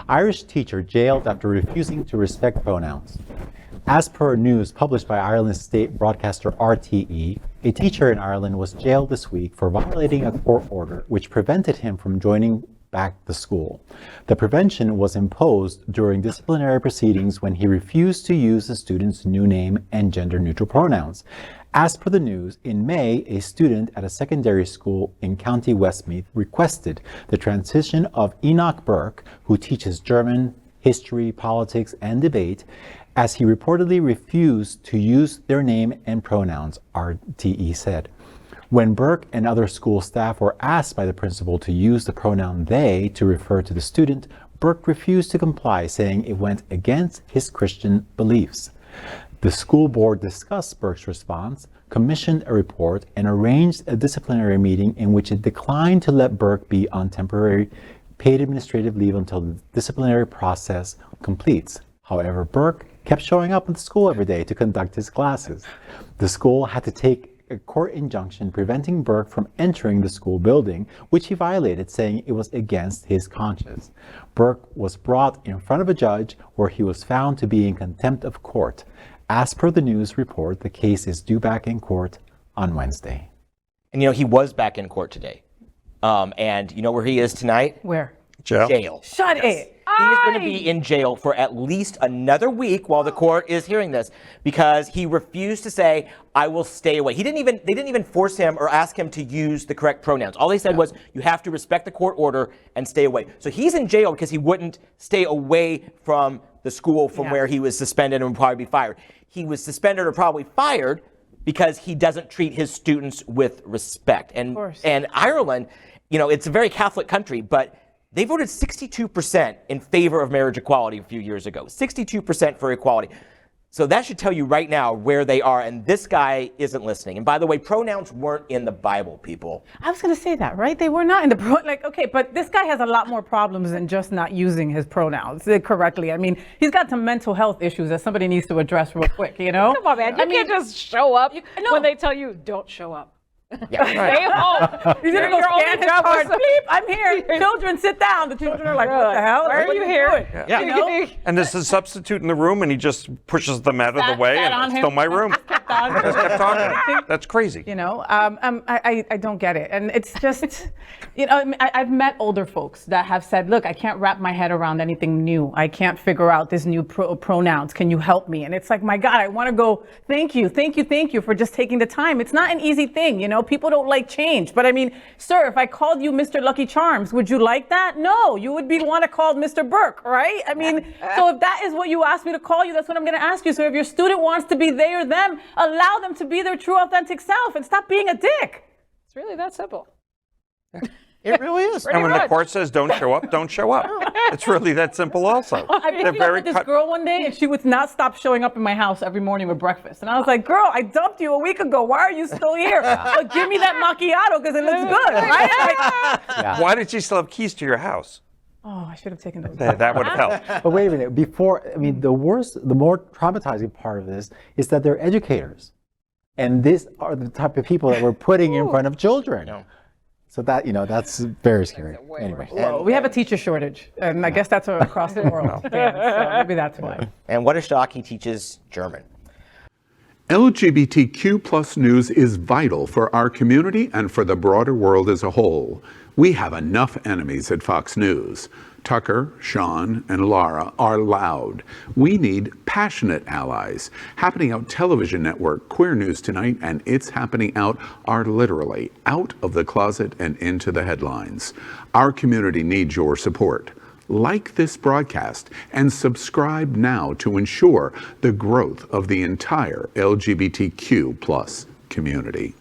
Irish teacher jailed after refusing to respect pronouns. As per news published by Ireland's state broadcaster RTE, a teacher in Ireland was jailed this week for violating a court order which prevented him from joining back the school. The prevention was imposed during disciplinary proceedings when he refused to use the student's new name and gender-neutral pronouns. As per the news, in May, a student at a secondary school in County Westmeath requested the transition of Enoch Burke, who teaches German, history, politics, and debate, as he reportedly refused to use their name and pronouns, RTE said. When Burke and other school staff were asked by the principal to use the pronoun they to refer to the student, Burke refused to comply, saying it went against his Christian beliefs. The school board discussed Burke's response, commissioned a report, and arranged a disciplinary meeting in which it declined to let Burke be on temporary paid administrative leave until the disciplinary process completes. However, Burke kept showing up at the school every day to conduct his classes. The school had to take a court injunction preventing Burke from entering the school building, which he violated, saying it was against his conscience. Burke was brought in front of a judge where he was found to be in contempt of court. As per the news report, the case is due back in court on Wednesday. And he was back in court today. And you know where he is tonight? Where? Jail. Shut it. He is going to be in jail for at least another week while the court is hearing this, because he refused to say, I will stay away. They didn't even force him or ask him to use the correct pronouns. All they said was, you have to respect the court order and stay away. So he's in jail because he wouldn't stay away from the school from where he was suspended and would probably be fired. He was suspended or probably fired because he doesn't treat his students with respect. And Ireland, it's a very Catholic country, but they voted 62% in favor of marriage equality a few years ago. 62% for equality. So that should tell you right now where they are, and this guy isn't listening. And by the way, pronouns weren't in the Bible, people. I was going to say that, right? They were not in the okay, but this guy has a lot more problems than just not using his pronouns correctly. I mean, he's got some mental health issues that somebody needs to address real quick, Come on, man. You can't just show up when they tell you don't show up. Yeah. Stay home. He's gonna go scan his card. Bleep, I'm here. Children, sit down. The children are like, what the hell? Why are you here? Yeah. And there's a substitute in the room, and he just pushes them out of the way, and it's still my room. Just kept talking. That's crazy. I don't get it. And it's just, I've met older folks that have said, look, I can't wrap my head around anything new. I can't figure out this new pronouns. Can you help me? And it's like, my God, I want to go, thank you for just taking the time. It's not an easy thing, People don't like change. But I mean, sir, if I called you Mr. Lucky Charms, would you like that? No, you would want to call Mr. Burke, right? I mean, so if that is what you asked me to call you, that's what I'm going to ask you. So if your student wants to be they or them, allow them to be their true authentic self and stop being a dick. It's really that simple. It really is. And when the court says don't show up, don't show up. It's really that simple also. I picked up with this girl one day, and she would not stop showing up in my house every morning with breakfast. And I was like, girl, I dumped you a week ago. Why are you still here? But give me that macchiato because it looks good, right? Why did she still have keys to your house? Oh, I should have taken those. That would have helped. But wait a minute, the more traumatizing part of this is that they're educators. And these are the type of people that we're putting in front of children. So that, that's very scary. Anyway. Well, we have a teacher shortage, and I guess that's across the world. So maybe that's why. And what a shock, he teaches German. LGBTQ plus news is vital for our community and for the broader world as a whole. We have enough enemies at Fox News. Tucker, Sean, and Laura are loud. We need passionate allies. Happening Out Television Network, Queer News Tonight, and It's Happening Out are literally out of the closet and into the headlines. Our community needs your support. Like this broadcast and subscribe now to ensure the growth of the entire LGBTQ plus community.